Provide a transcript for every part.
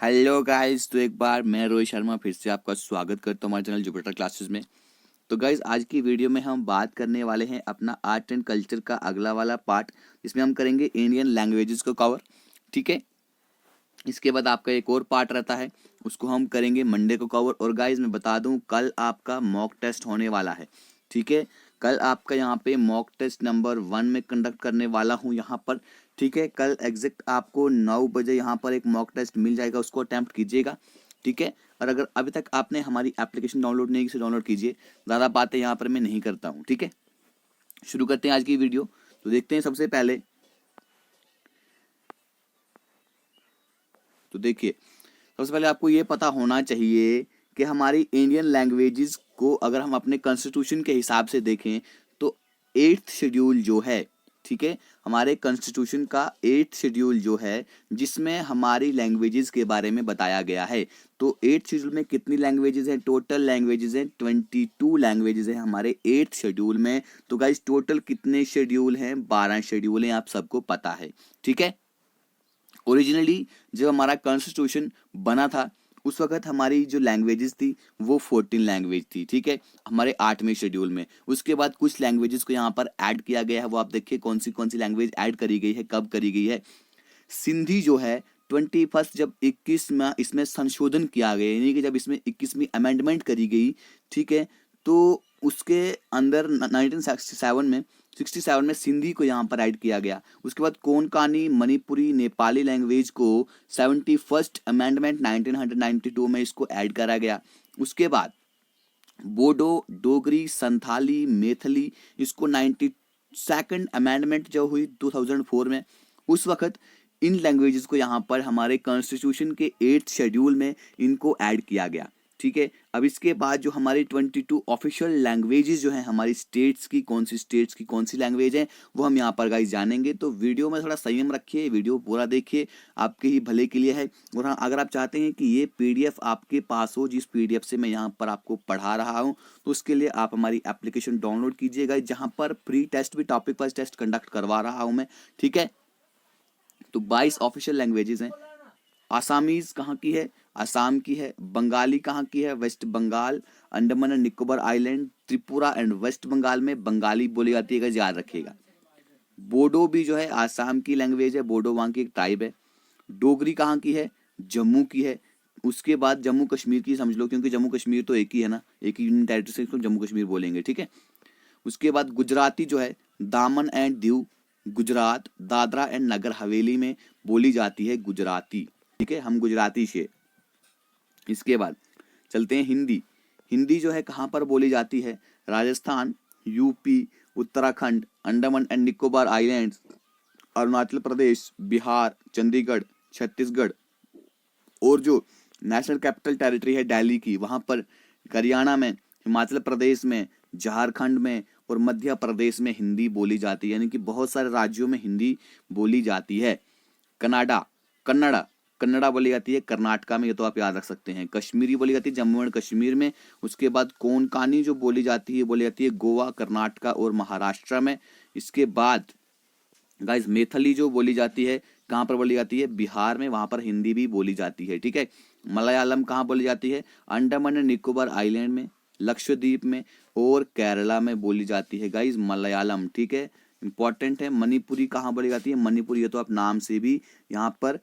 Hello guys, तो एक बार मैं रोहित शर्मा फिर से आपका स्वागत करता हूँ हमारे चैनल जुपिटर क्लासेस में। तो गाइस, आज की वीडियो में हम बात करने वाले हैं अपना आर्ट एंड कल्चर का अगला वाला पार्ट, जिसमें हम करेंगे इंडियन लैंग्वेजेस को कवर। ठीक है, इसके बाद आपका एक और पार्ट रहता है, उसको हम करेंगे मंडे को कवर। और गाइस मैं बता दूं, कल आपका मॉक टेस्ट होने वाला है। ठीक है, कल आपका यहाँ पे मॉक टेस्ट नंबर 1 में कंडक्ट करने वाला हूँ यहाँ पर। ठीक है, कल एग्जैक्ट आपको 9 बजे यहाँ पर एक मॉक टेस्ट मिल जाएगा, उसको अटैम्प्ट कीजिएगा। ठीक है, और अगर अभी तक आपने हमारी एप्लीकेशन डाउनलोड नहीं की, डाउनलोड कीजिए। ज़्यादा बातें यहाँ पर मैं नहीं करता हूँ। ठीक है, शुरू करते हैं आज की वीडियो। तो देखते हैं सबसे पहले, तो देखिए सबसे पहले आपको ये पता होना चाहिए कि हमारी इंडियन लैंग्वेजेस को अगर हम अपने कॉन्स्टिट्यूशन के हिसाब से देखें तो 8th शेड्यूल जो है, ठीक है, हमारे कॉन्स्टिट्यूशन का 8th शेड्यूल जो है, जिसमें हमारी लैंग्वेजेस के बारे में बताया गया है। तो 8th शेड्यूल में कितनी लैंग्वेजेस हैं? टोटल लैंग्वेजेस हैं 22 लैंग्वेजेस हैं हमारे 8th शेड्यूल में। तो गाइस, टोटल कितने शेड्यूल हैं? 12 शेड्यूल हैं, आप सबको पता है। ठीक है, ओरिजिनली जब हमारा कॉन्स्टिट्यूशन बना था उस वक्त हमारी जो लैंग्वेजेस थी वो 14 लैंग्वेज थी। ठीक है, हमारे 8वें शेड्यूल में। उसके बाद कुछ लैंग्वेजेस को यहाँ पर ऐड किया गया है, वो आप देखिए कौन सी लैंग्वेज ऐड करी गई है, कब करी गई है। सिंधी जो है 21st, जब 21 में इसमें संशोधन किया गया, यानी कि जब इसमें 21वीं अमेंडमेंट करी गई। ठीक है, तो उसके अंदर 1967 में सिंधी को यहाँ पर ऐड किया गया। उसके बाद कोंकणी, मणिपुरी, नेपाली लैंग्वेज को 71st अमेंडमेंट 1992 में इसको ऐड करा गया। उसके बाद बोडो, डोगरी, संथाली, मैथिली, इसको 92nd अमेंडमेंट जो हुई 2004 में, उस वक्त इन लैंग्वेजेस को यहाँ पर हमारे कॉन्स्टिट्यूशन के 8th शेड्यूल में इनको ऐड किया गया। ठीक है, अब इसके बाद जो हमारी 22 ऑफिशियल लैंग्वेजेस जो हैं हमारी स्टेट्स की, कौन सी लैंग्वेज है, वो हम यहाँ पर गाइस जानेंगे। तो वीडियो में थोड़ा संयम रखिए, वीडियो पूरा देखिए, आपके ही भले के लिए है। और हाँ, अगर आप चाहते हैं कि ये पीडीएफ आपके पास हो, जिस पीडीएफ से मैं यहाँ पर आपको पढ़ा रहा हूँ, तो उसके लिए आप हमारी एप्लीकेशन डाउनलोड कीजिएगा, जहाँ पर प्री टेस्ट भी, टॉपिक वाइज टेस्ट कंडक्ट करवा रहा हूँ मैं। ठीक है, तो 22 ऑफिशियल लैंग्वेजेस हैं। आसामीज कहाँ की है? असम की है। बंगाली कहाँ की है? West Bengal, Andaman and Nicobar island, Tripura and West Bengal में बंगाली बोली जाती है, याद रखिएगा। बोडो भी जो है आसाम की लैंग्वेज है, बोडो वहाँ की एक ट्राइब है। डोगरी कहाँ की है? जम्मू की है। उसके बाद जम्मू कश्मीर की समझ लो, क्योंकि जम्मू कश्मीर तो एक ही है ना, एक ही यूनियन टेरिटरी से इसको जम्मू कश्मीर बोलेंगे। ठीक है, उसके बाद गुजराती जो है दामन एंड दीव, गुजरात, दादरा एंड नगर हवेली में बोली जाती है गुजराती। ठीक है, हम गुजराती से। इसके बाद चलते हैं हिंदी। हिंदी जो है कहाँ पर बोली जाती है? Rajasthan, UP, Uttarakhand, Andaman and Nicobar islands, Arunachal Pradesh, Bihar, Chandigarh, Chhattisgarh, और जो नेशनल कैपिटल टेरिटरी है दिल्ली की, वहाँ पर हरियाणा में, हिमाचल प्रदेश में, झारखंड में और मध्य प्रदेश में हिंदी बोली जाती है, यानी कि बहुत सारे राज्यों में हिंदी बोली जाती है। कन्नड़ा कन्नड़ा बोली जाती है कर्नाटका में, ये तो आप याद रख सकते हैं। कश्मीरी बोली जाती है जम्मू एंड कश्मीर में। उसके बाद कोंकणी जो बोली जाती है गोवा, कर्नाटका और महाराष्ट्र में। इसके बाद गाइस मैथिली जो बोली जाती है, कहाँ पर बोली जाती है? बिहार में, वहां पर हिंदी भी बोली जाती है। ठीक है, मलयालम कहाँ बोली जाती है? अंडमान एंड निकोबार आइलैंड में, लक्षद्वीप में और केरला में बोली जाती है गाइस मलयालम। ठीक है, इंपॉर्टेंट है। मणिपुरी कहाँ बोली जाती है? मणिपुरी, ये तो आप नाम से भी यहाँ पर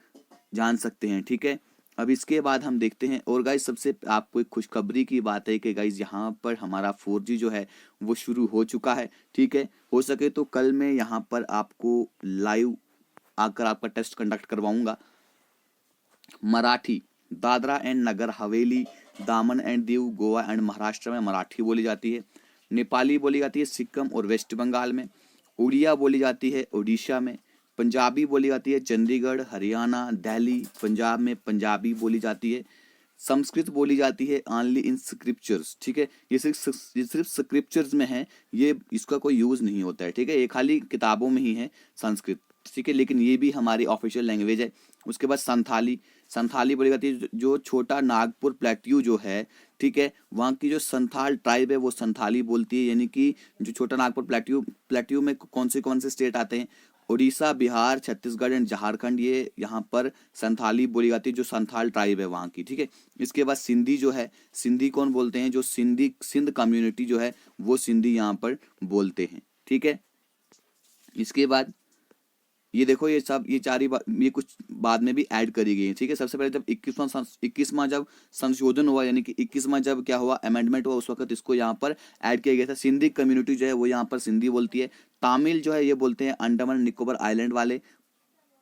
जान सकते हैं। ठीक है, अब इसके बाद हम देखते हैं। और गाइस सबसे आपको एक खुशखबरी की बात है कि गाइस यहाँ पर हमारा 4G जो है वो शुरू हो चुका है। ठीक है, हो सके तो कल मैं यहाँ पर आपको लाइव आकर आपका टेस्ट कंडक्ट करवाऊंगा। मराठी, दादरा एंड नगर हवेली, दामन एंड दीव, गोवा एंड महाराष्ट्र में मराठी बोली जाती है। नेपाली बोली जाती है सिक्किम और वेस्ट बंगाल में। उड़िया बोली जाती है उड़ीसा में। पंजाबी बोली जाती है चंडीगढ़, हरियाणा, दिल्ली, पंजाब में पंजाबी बोली जाती है। संस्कृत बोली जाती है ओनली इन स्क्रिप्चर्स। ठीक है, ये सिर्फ स्क्रिप्चर्स में है, ये इसका कोई यूज नहीं होता है। ठीक है, ये खाली किताबों में ही है संस्कृत। ठीक है, लेकिन ये भी हमारी ऑफिशियल लैंग्वेज है। उसके बाद संथाली बोली जाती है, जो छोटा नागपुर प्लेट्यू जो है, ठीक है, वहाँ की जो संथाल ट्राइब है वो संथाली बोलती है। यानी कि जो छोटा नागपुर प्लेट्यू में कौन से स्टेट आते हैं? उड़ीसा, बिहार, छत्तीसगढ़ एंड झारखंड, ये यहाँ पर संथाली बोली जाती है, जो संथाल ट्राइब है वहाँ की, ठीक है। इसके बाद सिंधी जो है, सिंधी कौन बोलते हैं, जो सिंध कम्युनिटी जो है वो सिंधी यहाँ पर बोलते हैं, ठीक है। इसके बाद ये देखो, ये सब ये चार ही ये कुछ बाद में भी ऐड करी गई है, ठीक है। सबसे पहले जब 21वां जब संशोधन हुआ, यानी कि 21वां जब क्या हुआ, अमेंडमेंट हुआ, उस वक्त इसको यहाँ पर ऐड किया गया था। सिंधी कम्युनिटी जो है वो यहाँ पर सिंधी बोलती है। तमिल जो है ये बोलते हैं अंडमान निकोबार आइलैंड वाले,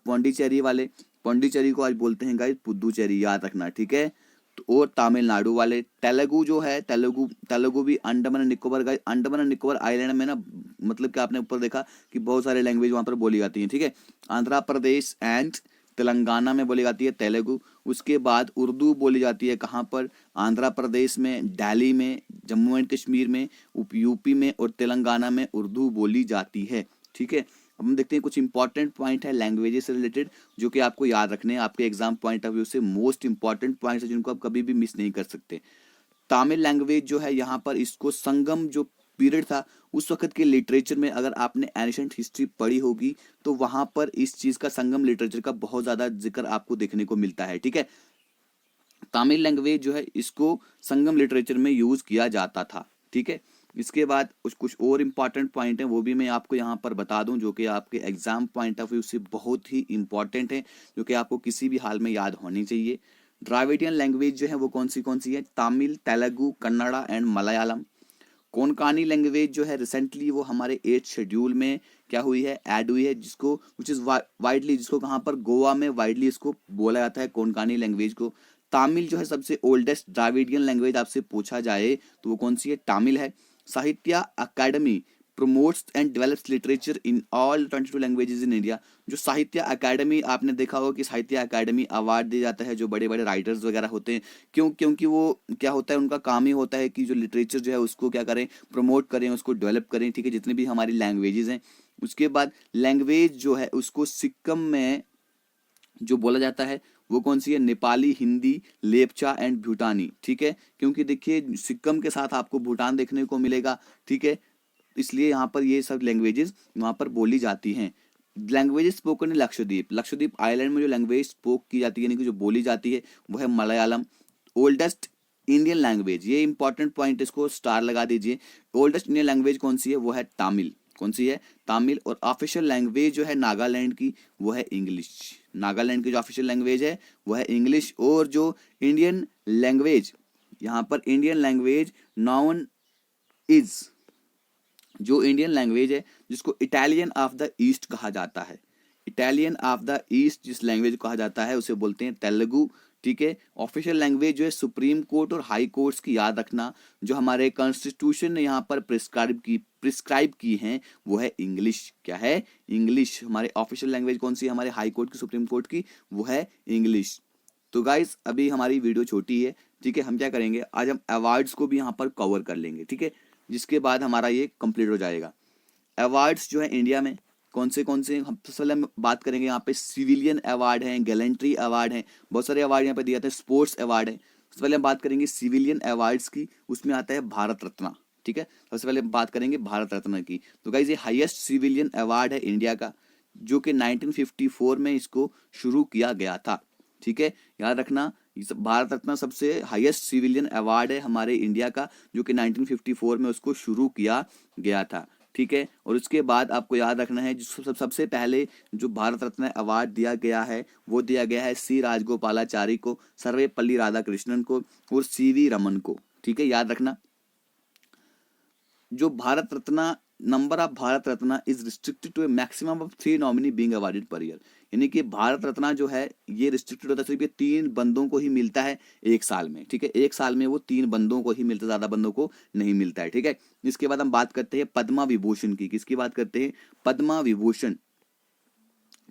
पौंडीचेरी वाले, पौंडीचेरी को आज बोलते हैं गाइस पुदुचेरी, याद रखना, ठीक है। तो और तमिलनाडु वाले, तेलुगु जो है, तेलुगु भी अंडमान निकोबार, गाइस अंडमान निकोबार आइलैंड में ना, मतलब कि आपने ऊपर देखा कि बहुत सारे लैंग्वेज वहां पर बोली जाती हैं, ठीक है। आंध्र प्रदेश एंड तेलंगाना में बोली जाती है तेलुगु। उसके बाद उर्दू बोली जाती है कहाँ पर, आंध्र प्रदेश में, दिल्ली में, जम्मू एंड कश्मीर में, यूपी में और तेलंगाना में उर्दू बोली जाती है, ठीक है। अब हम देखते हैं कुछ इंपॉर्टेंट पॉइंट है लैंग्वेजेस से रिलेटेड, जो कि आपको याद रखने हैं, आपके एग्जाम पॉइंट ऑफ व्यू से मोस्ट इंपॉर्टेंट पॉइंट्स है, जिनको आप कभी भी मिस नहीं कर सकते। तमिल लैंग्वेज जो है यहाँ पर, इसको संगम जो पीरियड था उस वक्त के लिटरेचर में, अगर आपने एंशिएंट हिस्ट्री पढ़ी होगी तो वहां पर इस चीज का, संगम लिटरेचर का बहुत ज्यादा जिक्र आपको देखने को मिलता है, ठीक है। तमिल लैंग्वेज जो है इसको संगम लिटरेचर में यूज किया जाता था, ठीक है। इसके बाद कुछ और इम्पॉर्टेंट पॉइंट है, वो भी मैं आपको यहाँ पर बता दूं, जो कि आपके एग्जाम पॉइंट ऑफ व्यू से बहुत ही इंपॉर्टेंट है, जो कि आपको किसी भी हाल में याद होनी चाहिए। द्राविडियन लैंग्वेज जो है वो कौन सी है, तमिल, तेलुगु, कन्नड़ा एंड मलयालम। कोंकणी लैंग्वेज जो है रिसेंटली वो हमारे 8th शेड्यूल में क्या हुई है, ऐड हुई है, जिसको विच इज वाइडली, जिसको कहाँ पर गोवा में वाइडली इसको बोला जाता है कोंकणी लैंग्वेज को। तमिल जो है सबसे ओल्डेस्ट द्राविडियन लैंग्वेज आपसे पूछा जाए तो वो कौन सी है, तमिल है। Sahitya Akademi promotes and develops literature in all 22 languages in India. जो साहित्य अकादमी, आपने देखा होगा कि साहित्य अकादमी अवार्ड दिया जाता है जो बड़े बड़े राइटर्स वगैरह होते हैं, क्योंकि वो क्या होता है, उनका काम ही होता है कि जो लिटरेचर जो है उसको क्या करें, प्रमोट करें, उसको डेवलप करें, ठीक है, जितनी भी हमारी लैंग्वेजेस हैं। उसके बाद लैंग्वेज जो है उसको सिक्किम में जो बोला जाता है वो कौन सी है, नेपाली, हिंदी, लेपचा एंड भूटानी, ठीक है। क्योंकि देखिए सिक्किम के साथ आपको भूटान देखने को मिलेगा, ठीक है, इसलिए यहाँ पर ये सब लैंग्वेजेस वहाँ पर बोली जाती हैं। Languages spoken in Lakshadweep, Lakshadweep island में जो लैंग्वेज स्पोक की जाती है, यानी कि जो बोली जाती है वो है मलयालम। ओल्डेस्ट इंडियन लैंग्वेज, ये इंपॉर्टेंट पॉइंट, इसको स्टार लगा दीजिए। ओल्डेस्ट इंडियन लैंग्वेज कौन सी है, वो है तमिल, कौन सी है, तमिल। और ऑफिशियल लैंग्वेज जो है नागालैंड की वो है इंग्लिश, नागालैंड की जो ऑफिशियल लैंग्वेज है वो है इंग्लिश। और जो इंडियन लैंग्वेज, यहाँ पर इंडियन लैंग्वेज नॉन इज, जो इंडियन लैंग्वेज है जिसको इटालियन ऑफ द ईस्ट कहा जाता है, इटालियन ऑफ द ईस्ट जिस लैंग्वेज को कहा जाता है उसे बोलते हैं तेलुगु, ठीक है। ऑफिशियल लैंग्वेज जो है सुप्रीम कोर्ट और हाई कोर्ट्स की, याद रखना, जो हमारे कॉन्स्टिट्यूशन ने यहाँ पर प्रिस्क्राइब की हैं वो है इंग्लिश, क्या है, इंग्लिश। हमारे ऑफिशियल लैंग्वेज कौन सी है, हमारे हाई कोर्ट की, सुप्रीम कोर्ट की, वो है इंग्लिश। तो गाइस अभी हमारी वीडियो छोटी है, ठीक है, हम क्या करेंगे आज, हम अवार्ड्स को भी यहाँ पर कवर कर लेंगे, ठीक है, जिसके बाद हमारा ये कंप्लीट हो जाएगा। अवार्ड्स जो है इंडिया में कौन से हम सबसे पहले हम बात करेंगे, यहाँ पे सिविलियन अवार्ड हैं, गैलेंट्री अवार्ड हैं, बहुत सारे अवार्ड यहाँ पे दिए जाते हैं, स्पोर्ट्स अवार्ड है। सबसे पहले हम बात करेंगे सिविलियन अवार्ड्स की, उसमें आता है भारत रत्न, ठीक है, सबसे पहले बात करेंगे भारत रत्न की। तो गाइस ये हाईएस्ट सिविलियन अवार्ड है इंडिया का, जो कि 1954 में इसको शुरू किया गया था, ठीक है, याद रखना। भारत रत्न सबसे हाईएस्ट सिविलियन अवार्ड है हमारे इंडिया का, जो कि 1954 में उसको शुरू किया गया था, ठीक है। और उसके बाद आपको याद रखना है जो सबसे पहले जो भारत रत्न अवार्ड दिया गया है वो दिया गया है सी राजगोपालाचारी को, सर्वपल्ली राधाकृष्णन को और सीवी रमन को, ठीक है, याद रखना। जो Bharat Ratna, number of Bharat Ratna is restricted to a maximum of 3 nominee being awarded per year, यानी कि भारत रत्न जो है ये रिस्ट्रिक्टेड होता है, सिर्फ ये 3 बंदों को ही मिलता है एक साल में, ठीक है, एक साल में वो 3 बंदों को ही मिलता है, ज्यादा बंदों को नहीं मिलता है, ठीक है। इसके बाद हम बात करते हैं पद्मा विभूषण की, किसकी बात करते हैं, पद्मा विभूषण,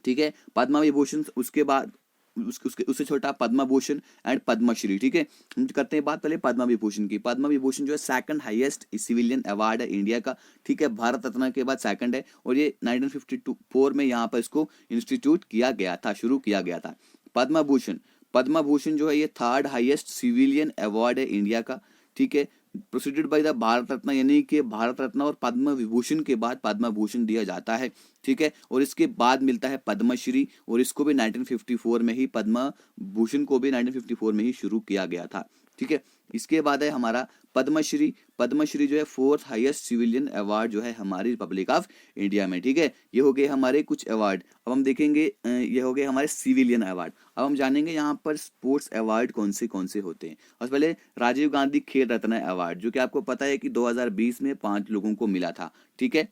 ठीक है, पद्मा विभूषण। उसके बाद उससे छोटा पद्म भूषण एंड पद्मश्री, ठीक है। हम करते हैं बात पहले पद्म विभूषण की। पद्म विभूषण जो है सेकंड हाईएस्ट सिविलियन अवार्ड है इंडिया का, ठीक है, भारत रत्न के बाद सेकंड है, और ये 1954 में यहाँ पर इसको इंस्टीट्यूट किया गया था, शुरू किया गया था। पद्म भूषण जो है ये थर्ड हाईएस्ट सिविलियन अवार्ड है इंडिया का, ठीक है, proceeded by the Bharat Ratna, यानी कि भारत रत्न और पद्म विभूषण के बाद पद्म भूषण दिया जाता है, ठीक है। और इसके बाद मिलता है पद्मश्री, और इसको भी 1954 में ही, पद्म भूषण को भी 1954 में ही शुरू किया गया था, ठीक है। इसके बाद है हमारा पद्मश्री। पद्मश्री जो है 4th हाईएस्ट सिविलियन अवार्ड जो है हमारी रिपब्लिक ऑफ इंडिया में, ठीक है। ये हो गए हमारे कुछ अवार्ड। अब हम देखेंगे ये हो गए हमारे सिविलियन अवार्ड। अब हम जानेंगे यहाँ पर स्पोर्ट्स अवार्ड कौन से होते हैं। और पहले राजीव गांधी खेल रत्न अवार्ड, जो कि आपको पता है कि 2020 में 5 लोगों को मिला था, ठीक है।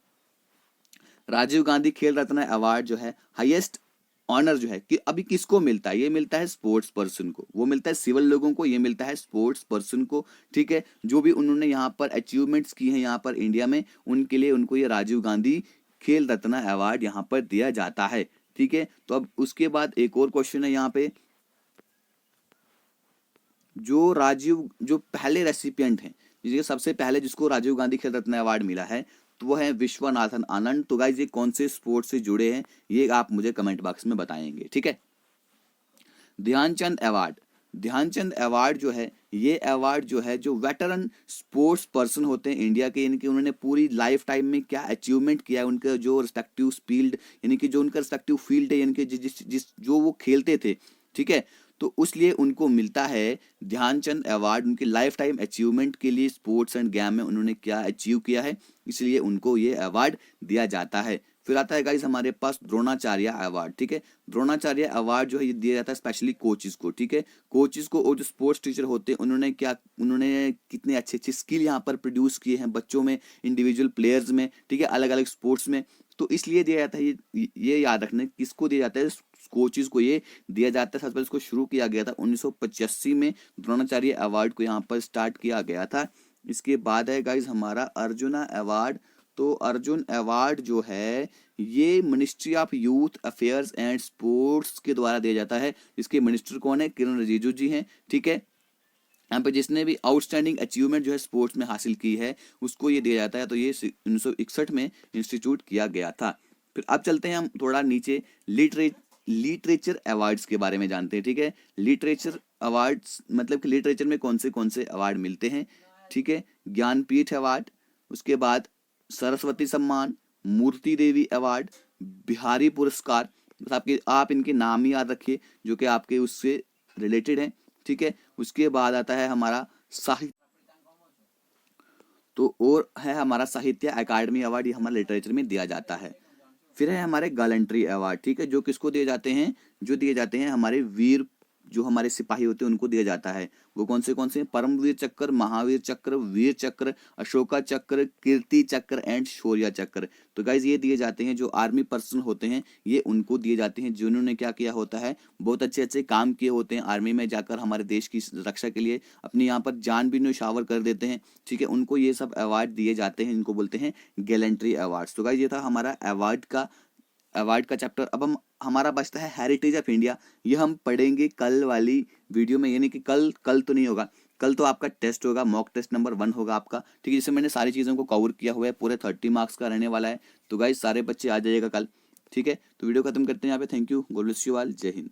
राजीव गांधी खेल रत्न अवार्ड जो है हाईएस्ट ऑनर जो है कि अभी किसको मिलता है, ये मिलता है स्पोर्ट्स पर्सन को, वो मिलता है सिविल लोगों को, ये मिलता है स्पोर्ट्स पर्सन को, ठीक है। जो भी उन्होंने यहाँ पर अचीवमेंट्स की हैं यहाँ पर इंडिया में, उनके लिए उनको ये राजीव गांधी खेल रत्न अवार्ड यहाँ पर दिया जाता है, ठीक है। तो अब उसके बाद एक और क्वेश्चन है यहाँ पे, जो पहले रेसिपिएंट हैं, जिसके सबसे पहले जिसको राजीव गांधी खेल रत्न अवार्ड मिला है, तो वो है विश्वनाथन आनंद। तो गाइज ये कौन से स्पोर्ट्स से जुड़े हैं, ये आप मुझे कमेंट बॉक्स में बताएंगे, ठीक है। ध्यानचंद अवार्ड, ध्यानचंद अवार्ड जो है, ये अवार्ड जो है जो वेटरन स्पोर्ट्स पर्सन होते हैं इंडिया के, यानी कि उन्होंने पूरी लाइफ टाइम में क्या अचीवमेंट किया है, उनका जो रिस्पेक्टिव फील्ड, यानी कि जो उनका रिस्पेक्टिव फील्ड है, यानी कि जिस जो वो खेलते थे, ठीक है, तो उसलिए उनको मिलता है ध्यानचंद अवार्ड। उनकी लाइफ टाइम अचीवमेंट के लिए स्पोर्ट्स एंड गेम में उन्होंने क्या अचीव किया है, इसलिए उनको ये अवार्ड दिया जाता है। फिर आता है गाइस हमारे पास द्रोणाचार्य अवार्ड, ठीक है। द्रोणाचार्य अवार्ड जो है ये दिया जाता है स्पेशली कोचेस को, ठीक है। कोचेस को, और जो स्पोर्ट्स टीचर होते हैं उन्होंने कितने अच्छे स्किल यहाँ पर प्रोड्यूस किए हैं बच्चों में, इंडिविजुअल प्लेयर्स में, ठीक है, अलग अलग स्पोर्ट्स में, तो इसलिए दिया जाता है। ये याद रखना किसको दिया जाता है, कोचेस को ये दिया जाता है। सबसे पहले इसको शुरू किया गया था 1985 में, द्रोणाचार्य अवार्ड को यहाँ पर स्टार्ट किया गया था। इसके बाद है गाइज हमारा अर्जुना अवार्ड। तो अर्जुन अवार्ड जो है ये ministry of youth affairs and sports के द्वारा दिया जाता है। इसके मिनिस्टर कौन है, किरण रिजिजू जी हैं, ठीक है। यहाँ पे जिसने भी आउटस्टैंडिंग अचीवमेंट जो है स्पोर्ट्स में हासिल की है उसको ये दिया जाता है। तो ये 1961 में इंस्टीट्यूट किया गया था। फिर अब चलते हैं हम थोड़ा नीचे, लिटरेचर अवार्ड्स के बारे में जानते हैं, ठीक है। लिटरेचर अवार्ड्स मतलब कि लिटरेचर में कौन से अवार्ड मिलते हैं, ठीक है। ज्ञानपीठ अवार्ड, उसके बाद सरस्वती सम्मान, मूर्ति देवी अवार्ड, बिहारी पुरस्कार, बस आप इनके नाम ही याद रखिए जो कि आपके उससे रिलेटेड हैं, ठीक है। उसके बाद आता है हमारा साहित्य, तो और है हमारा साहित्य अकादमी अवार्ड, ये हमारा लिटरेचर में दिया जाता है। फिर है हमारे गैलेंट्री अवार्ड, ठीक है, जो किसको दिए जाते हैं, जो दिए जाते हैं हमारे वीर, जो हमारे सिपाही होते हैं उनको दिया जाता है। वो कौन से हैं, परमवीर चक्र, महावीर चक्र, वीर चक्र, अशोका चक्र, कीर्ति चक्र एंड शौर्य चक्र। तो गाइज ये दिए जाते हैं जो आर्मी पर्सन होते हैं, ये उनको दिए जाते हैं जिन्होंने क्या किया होता है, बहुत अच्छे काम किए होते हैं आर्मी में जाकर, हमारे देश की रक्षा के लिए अपनी यहाँ पर जान भी न्यौछावर कर देते हैं, ठीक है। उनको ये सब अवार्ड दिए जाते हैं, इनको बोलते हैं गैलेंट्री अवार्ड्स। तो गाइज ये था हमारा अवार्ड का चैप्टर। अब हमारा बचता है हेरिटेज ऑफ इंडिया। ये हम पढ़ेंगे कल वाली वीडियो में, यानी कि कल तो नहीं होगा, कल तो आपका टेस्ट होगा, मॉक टेस्ट नंबर 1 होगा आपका, ठीक है, जिससे मैंने सारी चीज़ों को कवर किया हुआ है, पूरे 30 मार्क्स का रहने वाला है। तो गाइस सारे बच्चे आ जाइएगा कल, ठीक है। तो वीडियो खत्म करते हैं यहाँ पे। Thank you, God bless you all, जय हिंद।